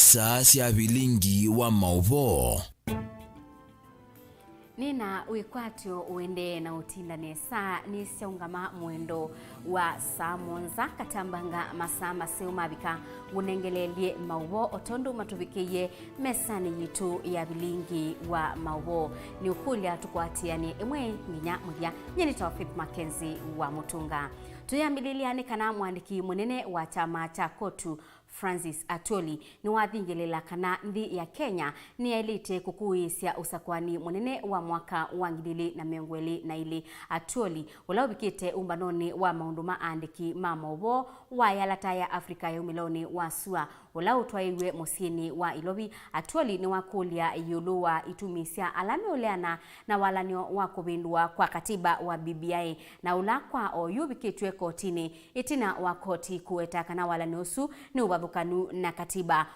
isa cia Vilingi wa Mauvoo. Nina wikwatyo uende na utindane saa ni siaungama mwendo wa saa monza katambanga masaa maseu mabika unengelelie Mauvoo otondo matuvikiye mesani yitu ya Vilingi wa Mauvoo ni ukulia tukwatiani imwe nginya mugia nyeni Tawfik Mackenzie wa Mutunga. Tuyambililiane kana mwandiki munene wa chama cha KOTU Francis Atwoli ni wathingelela kana nthi ya Kenya ni elite kukuisya usakwani munene wa mwaka wa 2022 Atwoli ula ubikite umbanoni wa maundu maandiki ma Mauvoo wa yalata ya Afrika ya umiloni wa sua ula utwaiwe musini wa Ilobi. Atwoli ni wakulia yulu wa itumisya alame uleana na walanio wa kubindua kwa katiba wa BBI na ula kwa oyubikitwe kotini itina wa koti kuweta kana walaniosu ni ubabukanu na katiba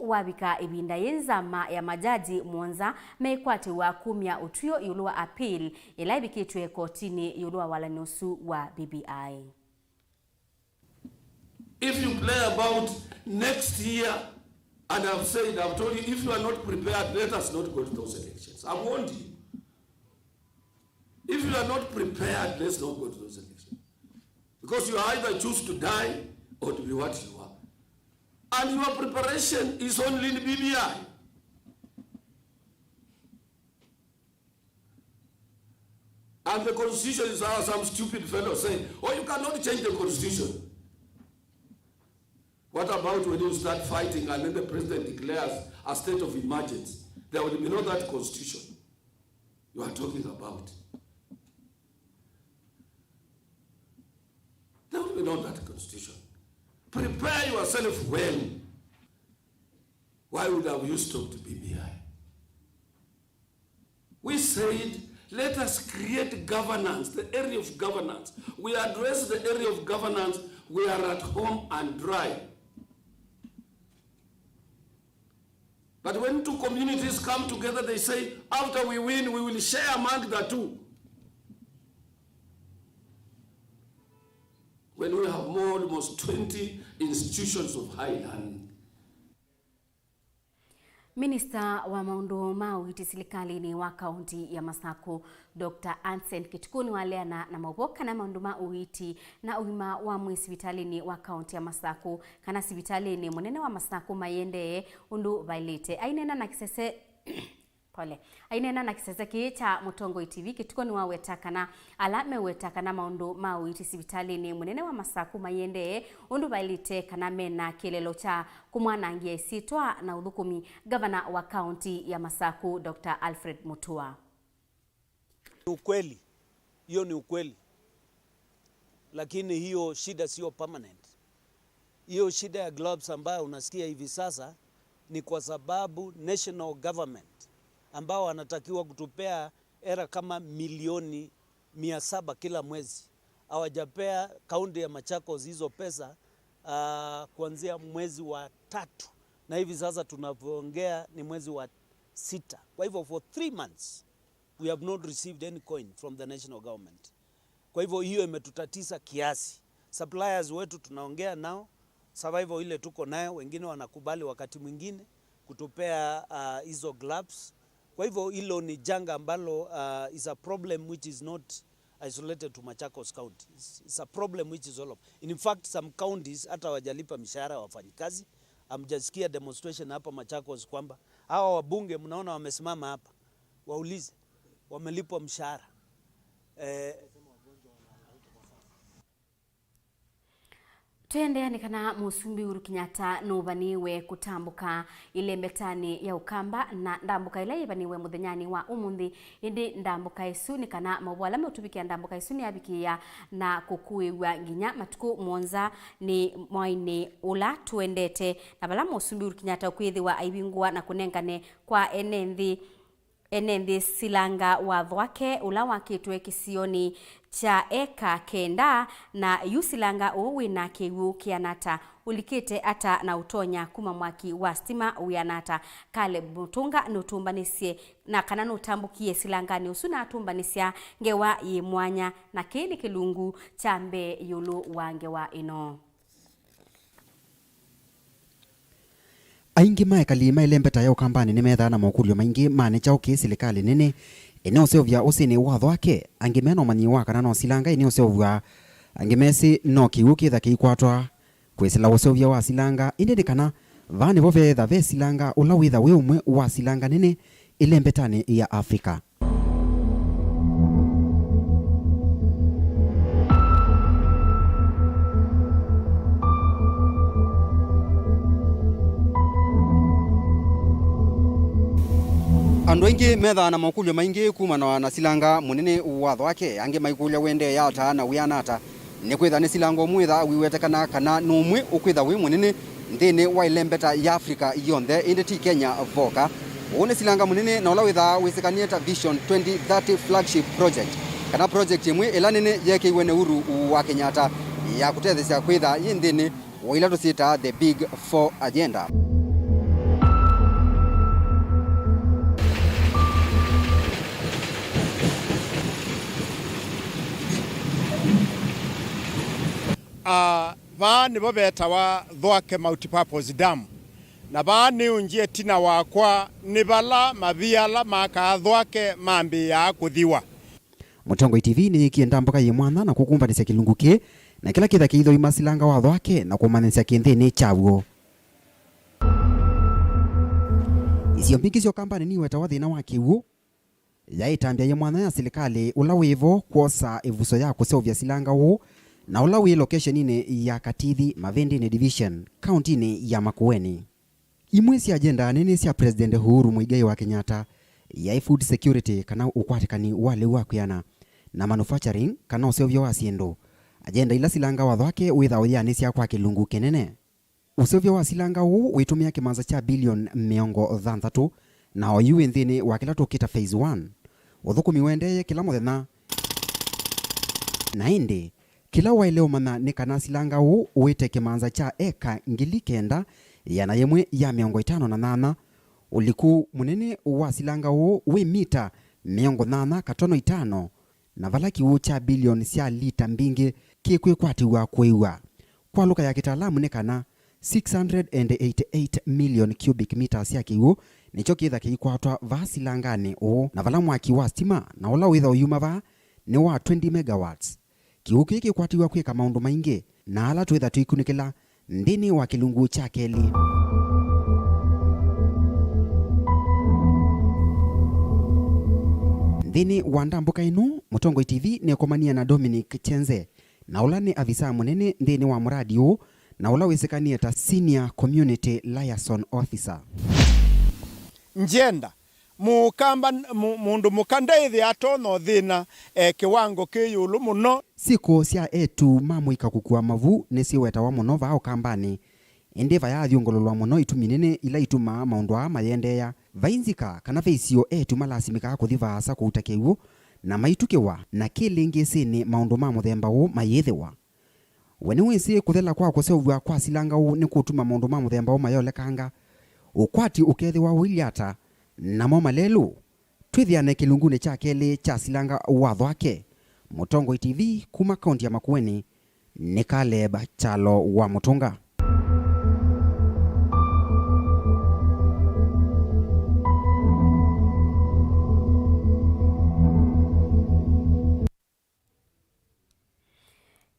wabika ibinda yenzama ya majaji mwonza meikwati wa kumya utuyo yulu wa appeal ila ibikitwe kotini yulu wa walaniosu wa BBI. If you play about next year, and I've told you, if you are not prepared, let us not go to those elections. I warned you. If you are not prepared, let's not go to those elections. Because you either choose to die or to be what you are. And your preparation is only in BBI. And the constitution is how some stupid fellow saying, oh, you cannot change the constitution. What about when you start fighting and then the president declares a state of emergency? There will be no that constitution you are talking about. There will be no that constitution. Prepare yourself well. Why would have you stopped BBI? We said, let us create governance, the area of governance. We address the area of governance. We are at home and dry. But when two communities come together, they say, after we win, we will share among the two. When we have more, almost 20 institutions of high learning. Minister wa maundu mawiti silikalini wa kaunti ya Masaku Dr. Ansen Kitukuni waleana na Mauvoo kana maundu mawiti na uima wa mwisibitali wa kaunti ya Masaku kana sibitalini munene wa Masaku mayende undu vailite ainena na kisese pole ainena na kisese kicha Mutongo TV Kitukuni wa wetakana alame wetakana maundu mawiti sibitalini munene wa Masaku mayende undu vailite kana mena kilelo cha kumwanangia isitwa na udhukumi gavana wa kaunti ya Masaku Dr. Alfred Mutua. Ukweli, hiyo ni ukweli, lakini hiyo shida sio permanent. Hiyo shida ya gloves ambayo unasikia hivi sasa ni kwa sababu national government ambao wanatakiwa kutupea era kama milioni 700 kila mwezi hawajapea kaunti ya Machakos hizo pesa kuanzia mwezi wa 3 na hivi sasa tunavyoongea ni mwezi wa 6. Kwa hivyo for 3 months we have not received any coin from the national government. Kwa hivyo hiyo imetutatiza kiasi. Suppliers wetu tunaongea nao, survival ile tuko nayo, wengine wanakubali wakati mwingine kutupea hizo gloves. Kwa hivyo hilo ni janga ambalo is a problem which is not isolated to Machakos County. It's a problem which is all of. In fact, some counties hata wajalipa mishahara ya wafanyikazi. Amjasikia demonstration hapa Machakos kwamba hawa wabunge mnaona wamesimama hapa. Waulize wamelipwa mshahara. Tuendeani kana Musumbi Uhuru Kenyatta nubaniwe kutambuka ile mbetani ya Ukamba na ndambuka ile ibaniwe muthenyani wa umuthi indi ndambuka isu ni kana Mauvoo alame utubikia ndambuka isu ni abikia na kukuiwa nginya matuku mwonza ni mwaini ula tuendete na bala Musumbi Uhuru Kenyatta kwithiwa aibingwa na kunengane kwa enenthi silanga wa dhwake ula wakitwe kisioni cha eka kenda na yusilanga uwina kiwu kianata ulikite ata na utonya kuma mwaki wa stima uyanata kale Mutunga nutumbanisye na kana nutambukie silangani usuna atumbanisya ngewa yimwanya na kili kilungu chambe yulu wangewa ino. aingi maekali mailembeta ya ukambani ni metha na mokulio maingi manecha uki serikali nene eneo seovya usini watho wake angimena umanyi wa kana no silanga eneo seovya angimesi no kiuki tha kikwatwa kwisila usovya wa silanga indi kana vani vovetha ve silanga ula witha we umwe wa silanga nene ilembetani ya Afrika. Andu aingi metha na mokulio maingi kumana na silanga munene watho wake angi maikulia wende yata na wianata ni kwitha ni silanga mwitha wiwetekana kana numwe ukwitha wi munene nthini wa ilembeta ya Afrika yonthe indi ti Kenya voka une silanga munene na ula witha wisikanie ta Vision 2030 flagship project kana project imwe ila nene yekiwe ne uru wa Kenyatta ya kutethesya kwitha yinthini wa ila tusita the big 4 agenda. Vaani vovetawa thwake multipurpose dam na vaani unjie tina wakwa ni vala maviala makathwake mambi ya kuthiwa. Mutongo TV ni kienda mboka ye mwana na kukumbanisya kilungu ki na kila kitha kiitho imasilanga watho wake na kumanisya kinthini chawo. Isio mbingi sio kampani ni weta wathina wa kiwu ya itambia ye mwana ya serikali ula wivo kuosa ivuso ya kusovya silanga wu na ula wi location ine ya Katithi Mavindi division county ni ya Makueni. Imwe si agenda nene si President Uhuru Muigai wa Kenyatta ya food security kana ukwatikani wale wa kuyana na manufacturing kana usovyo wa siendo. Agenda ila silanga watho wake witha uyani sia kwa kilungu kenene. Usovyo wa silanga huu witumia kimanza cha bilion 30 na oyu nthini wa kila tukita phase 1. Uthukumi wendeye kila muthenya na indi kila waileo mana ni kana silanga huu uwite kimanza cha eka 900 yana yemwe ya 58 uliku munene wa silanga huu wi mita 885 na vala kiwu cha bilioni sia lita mbingi kikwikwatiwa kuiwa kwa luka ya kitalamu ni kana 688 million cubic meters ya kiwu nicho kitha kikwatwa va silangani u na vala mwaki wa stima na ula witha uyuma va ni wa 20 megawatts. Kiwu kiki kwatiwa kwika maundu maingi na ala twitha tuikunikila ndini wa kilungu cha keli. Ndini wa ndambuka inu Mutongo TV ni komania na Dominic Chenze na ula ni avisa munene ndini wa muradi huu na ula wisikania ta senior community liaison officer. Njenda mukamba mundu mukandaithi atono thina kiwango kiyulu muno siku sia etu mamuika kukua Mauvoo ni siweta wa muno vao kambani endiva ya thiongololwa muno ituminene ila ituma maundu a mayendeya vainzika kana veisio etu malasimika kuthivasa kuutakiwu na maitukiwa na kilingi sini maundu ma muthemba u mayithiwa weni wisi kuthela kwa kusevwa kwa silanga u ni kutuma maundu ma muthemba u mayolekanga ukwati ukethiwa wiliata na moma lelu twithiane kilungune cha keli cha silanga watho wake. Mutongo TV kuma kaunti ya Makueni ni Caleb Chalo wa Mutunga.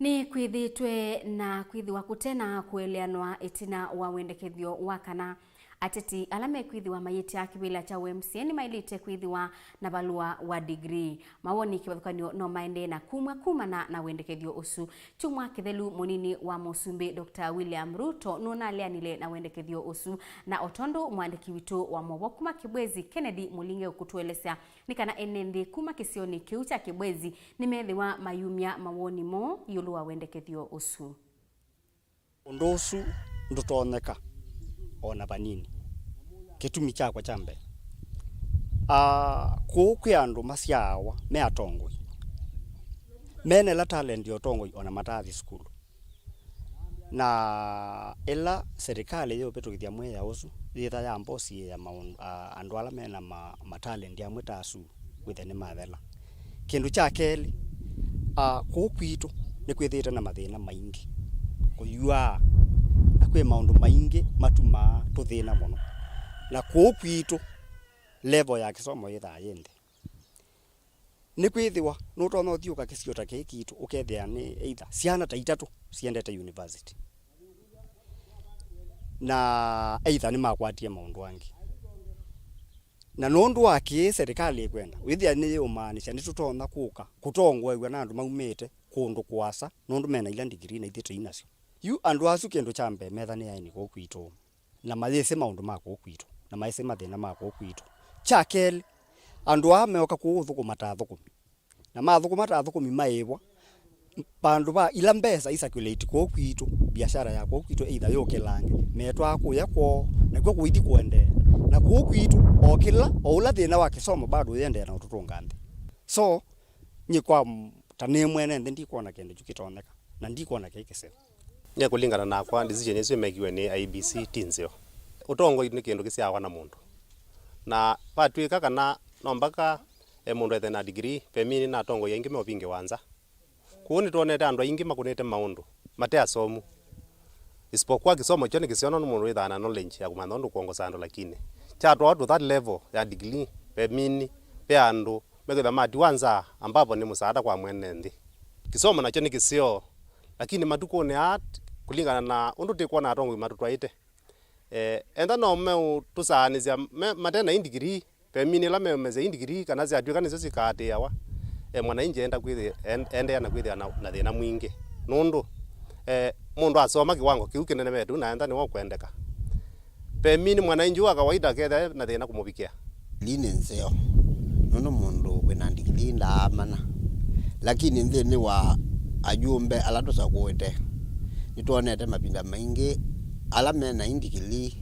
Ni kwithitwe na kwithiwa kutena kueleanwa itina wa wendekethio wa kana ateti alame kwithiwa mayiti ya kibila cha UMCA ni mailite kwithiwa na balua wa degree mawoni kiwathukanio no maende na kuma na wendekethio usu chumwa kithelu munini wa Musumbi Dr. William Ruto nuna leanile na wendekethio usu na otondo mwandiki witu wa Mauvoo kuma Kibwezi Kennedy Mulinge ukutuelesea nikana enende kuma kisioni kiu cha Kibwezi nimethiwa mayumia mawoni mo yulu wa wendekethio usu undosu ndutoneka ona banini kitumi chakwa chambe kukwi andu masyawa me atongoi mene la talent yotongoi ona matathi school na ela serikali yo petukithia mwe ya usu thitha ya mbosi ya andu ala mena talent ya mwetasu withene mathela kindu cha keli kukwitu ni kwithite na mathina maingi kuyua kwe maundu maingi matuma tuthina muno na kwitu level ya kisomo yitha yende ni kwithiwa no tona uthiuka kisio ta kitu ukethia ni either ciana ta itatu ciendete university na either ni makwatie maundu angi na nondu wake serikali ikwenda withia ni umaanisha ni tutona kuka kutongwa na andu maumite kundu kwasa nondu mena ila degree na ithite inacio yu andu asu kendo chambe metha ni yaini ko kwitu na mathese maundu mako kwitu na maise mathina mako kwitu chakel andu ameoka kuuthuku matathukumi na mathuku matathukumi maibwa pandu ba ila mbesa isacculate ko kwitu biashara ya ko kwitu either yokelange metwa kuya ko na kwa kuithi kuende na ko kwitu okila oula thina wa kisomo bado yende na ututunga nthi so ni kwa tane mwene ndi kuona kende jukitoneka na ndi kuona kekese nya kulingana na kwa decision yesu mekiwe ni IBC tinzio utongo ni kindu kisiawa na mundu na patwika kana nombaka mundu ethena degree femini na tongo yengi mopinge wanza kuoni tuonete andu aingi makunete maundu mate asomu isipokuwa kisomo chone kisiono no mundu ithana knowledge ya kumanya ndu kuongoza andu lakini chato watu that level ya degree femini pe andu megitha mati wanza ambapo ni musaada kwa mwene nthi kisomo nacho ni kisio lakini matuko ni art kulingana na undu tikwa na tongo matutwaite enda no me tusaanizia matena degree femini la meze degree kana cia atwika nicio cikate yawa mwana inje enda kwithi ende na kwithi na thina mwingi nundu mundu asoma kiwango kiu kinene metu na enda ni wo kwendeka femini mwana inje wa kawaida kethe na thina kumubikia line nseo nono mundu wina degree ndaamana lakini nthini wa ajumbe ala tusakuite nituonete mapinda maingi ala mena degree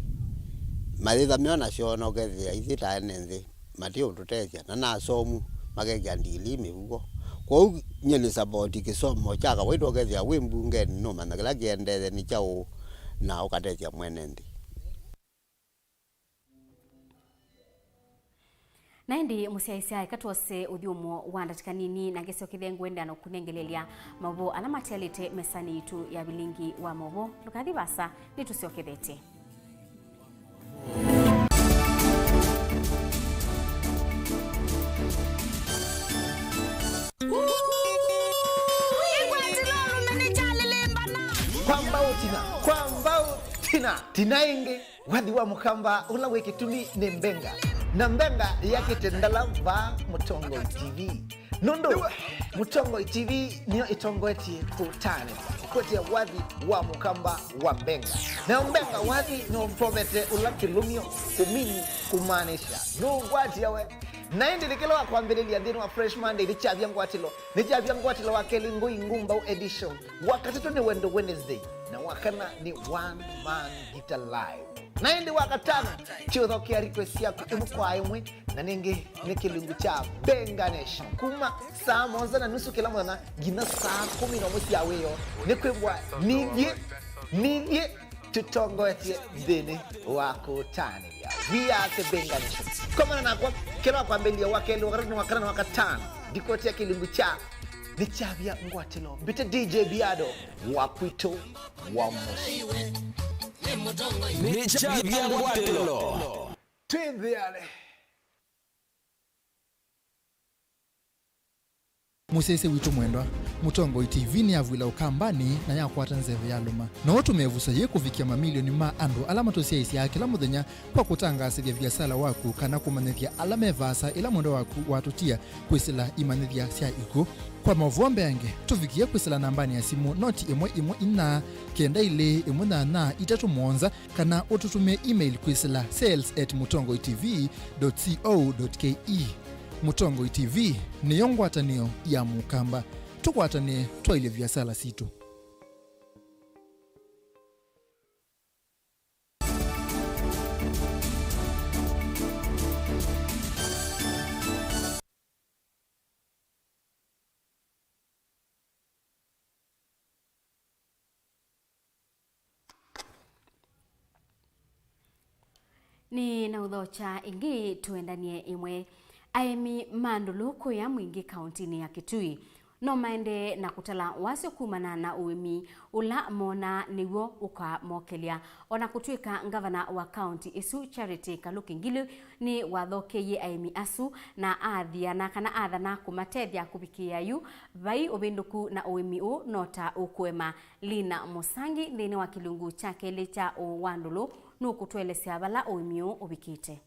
mathitha meona ciono ukethia ithita nthi matio tutethia na nasomu magegia degree mivugo kwa nyene support kisomo cha kawaida ukethia wi mbunge no mana kila kiendele ni chao na ukatethia mwene nthi Naindi musiaisia ikatwose uthiumo wandatika nini na ngesio kithengwenda na kunengelelia Mauvoo alama tialite mesani itu ya Vilingi wa Mauvoo lukathi basa ni tusiokethete kwamba tinainge wathi wa mukamba ula wekitumi ni mbenga na mbenga yake tendala va Mutongo TV nundu Mutongo TV niyo itongoetie kutane kote ya wathi wa mukamba wa mbenga na mbenga wathi no mpomete ula kilumio kumini kumanisha nungwati yawe na indilikilo wa kuambililia dhinu wa Fresh Monday ni chavya ngwatilo wa Kelingo Ingumba edition wakati tu ni Wendo Wednesday na wakana ni One Man Guitar Live na indi wakatana chiotho kia request yako imu kwa imwe na ningi ni kilungu cha Benga Nation kuma saa 1:30 kila mwana gina saa 10 na mwezi ya weyo ni kwembwa nije tutongoetie dhini wako tani ya we are the Benga Nation kama na kwa kila kwa mbele wakeli wakati na wakatana dikotia kilungu cha ni chavya ngwatilo bita DJ Biado wakwito wa mosi ni chavya ngwatilo twendele musese witu mwendwa Mutongo TV ni avwila ukambani na yakwata nzeve ya luma na watu mevusa ye kuvikia mamilioni ma andu alama tosia isi ya kila muthenya kwa kutangasa vya biasala waku kana kumanethia alame vasa ila mwendo waku watutia kwisila imanethia sia iko kwa Mauvoo mbeange tuvikia kwisila nambani ya simu noti imwe ina kenda ile imwe na itatu mwonza kana ututumie email kwisila sales@mutongotv.co.ke Mutongo TV ni yongwatanio ya mukamba tukwatane twaile vyasala situ ni na udhocha ingi tuendanie imwe aemi manduluku ya mwingi kauntini ya Kitui no maende na kutala wasio kumana na uimi ula mona niwo ukamokelia ona kutwika ngavana wa county isu Charity Kalukingilu ni wathokeye aimi asu na athiana kana athana kumatethia kubikia yu vai obinduku na uimi u nota ukwema Lina Musangi thini wa kilungu chake licha uwandulu nukutwelesya bala uimi u ubikite.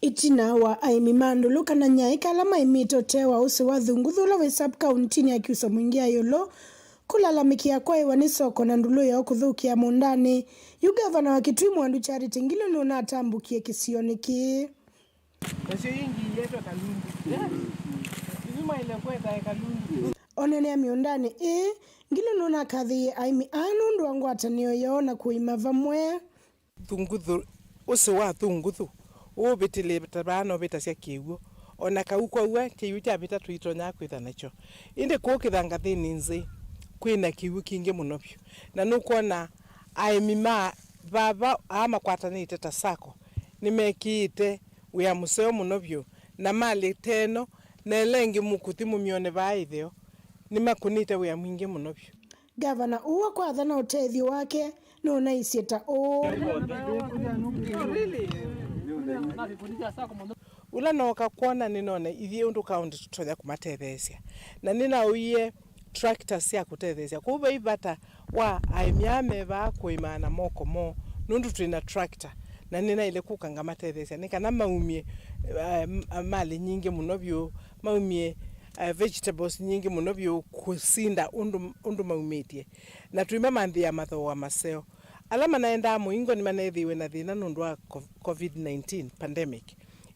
Itina wa aimi mandulu kana nyai kala maimito tewa usi wa thunguthula we sub county ya kiusa mwingia yolo kulalamikia kwa iwani soko na ndulu ya okuthukia mundani yu gavana wa Kitui Mwandu Charity Ngilu nuna atambukie kisioniki. Onene ya miundani Ngilu nuna kathi aimi anu nduangu atanio yao na kuima vamwe thunguthu usi wa thunguthu ubitile tabano bitasia kiugo ona kauko uwe kiu kya bita tuitonya kwitha nacho inde kokithanga thini nzi kwina kiu kingi muno byo na nukuona aimima baba ama kwatanite ta sako nimekite uya museo muno byo na mali teno na lengi mukuthi mumione baithio nimakunite uya mwingi muno byo. Gavana uwa kwa thana utethio wake nuna isieta ula noka kuona ninone ithie undu kaunti tutonya kumatethesia na nina uye tractors ya kutethesia kuba ibata wa aimiame ba kuimana moko mo nundu twina tractor na nina ile kukanga matethesia nikana maumie mali nyingi muno byo maumie vegetables nyingi muno byo kusinda undu maumetie na tuima mandhi ya matho wa maseo alama naenda muingo ni manethiwe na thina nundu wa COVID-19 pandemic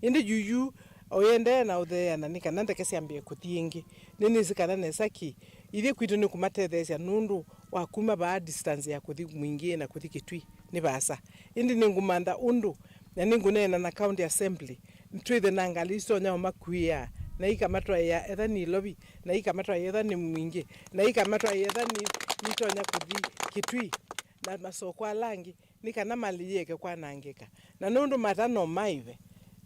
indi juju oyende na uthea na nikana ndeke ciambie kuthiingi nini zikana nesaki ithie kwitu ni kumatethesia nundu wa kuma ba distance ya kuthi mwingi na kuthi Kitui ni basa indi ningumanda undu na ningunena na county assembly mtwithe na ngaliso nya makuia na ikamatwa ya etha ni lobby na ikamatwa ya etha ni mwingi na ikamatwa ya etha ni nitonya kuthi Kitui na masoko alangi nikana mali yeke kwa nangika na nundu matano maive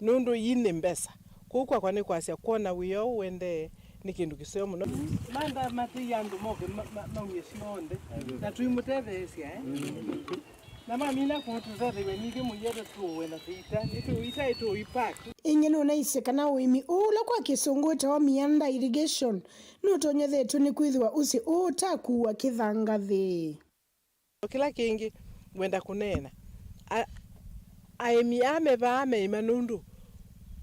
nundu yine mbesa kukwa kwani kwasia kuona wiyo wende ni kindu kiseo muno manda mati yandu moke mauye sionde na tuimutethesia na mamina kutuzathi wenige muyete tuwena thita ita ito ipak ingeno na isekana uimi ula kwa kisungu tawa mianda irrigation nutonye thetu ni kwithwa usi utakuwa kithangathi kila kingi wenda kunena aimi ame baame imanundu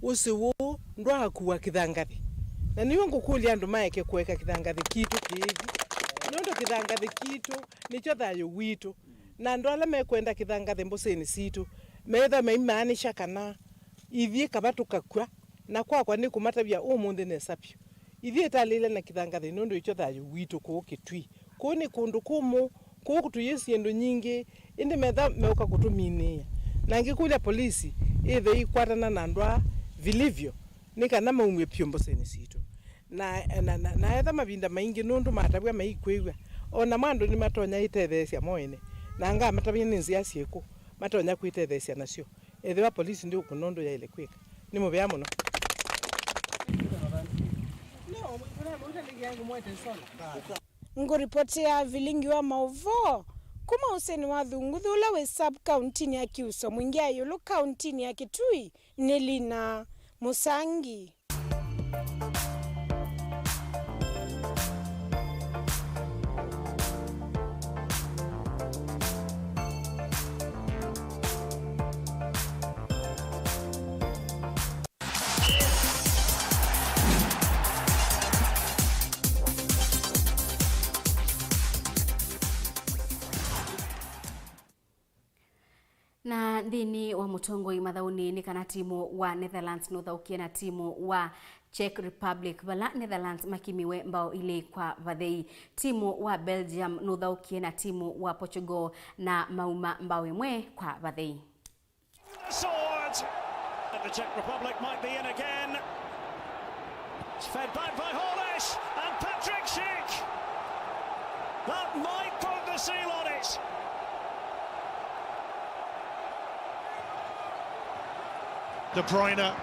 usi wo ndwa kuwa kithangathi na niyo ngukulia andu maeke kuweka kithangathi kitu kithi nundu kithangathi kitu nicho thayo witu na andu ala mekwenda kithangathi mbusini situ metha maimanisha kana ithie kabatukakwa na kwa ni kumatabia umuthi ne sapio ithie talile na kithangathi nundu icho thayo witu ku Kitui kuni kundu kumu kukutuyesi endo nyingi indi metha meuka kutuminia na ngikulia polisi ithe ikwatana na ndwa vilivyo nikana maumwe pyombo seni situ na etha mabinda maingi nundu matabwa maikwigwa ona mwandu ni matonya itethesia moene na nga matabia ninzi asieku matonya kwitethesia nacio ethe wa polisi ndi ukunondo ya ile kwika ni mubya muno nguripoti ya Vilingi wa Mauvoo kuma useni wa thunguthula we sub county ya kiusa mwingia yulu county ya Kitui ni Lina Musangi. Na thini wa mutongoi mathauni ni kana timu wa Netherlands nuthaukie na timu wa Czech Republic bala Netherlands makimiwe mbao ile kwa vathei timu wa Belgium nuthaukie na timu wa Portugal na mauma mbao imwe kwa vathei. The Czech Republic might be in again. It's fed back by Holish and Patrick Schick. That might put the seal on it. De Bruyne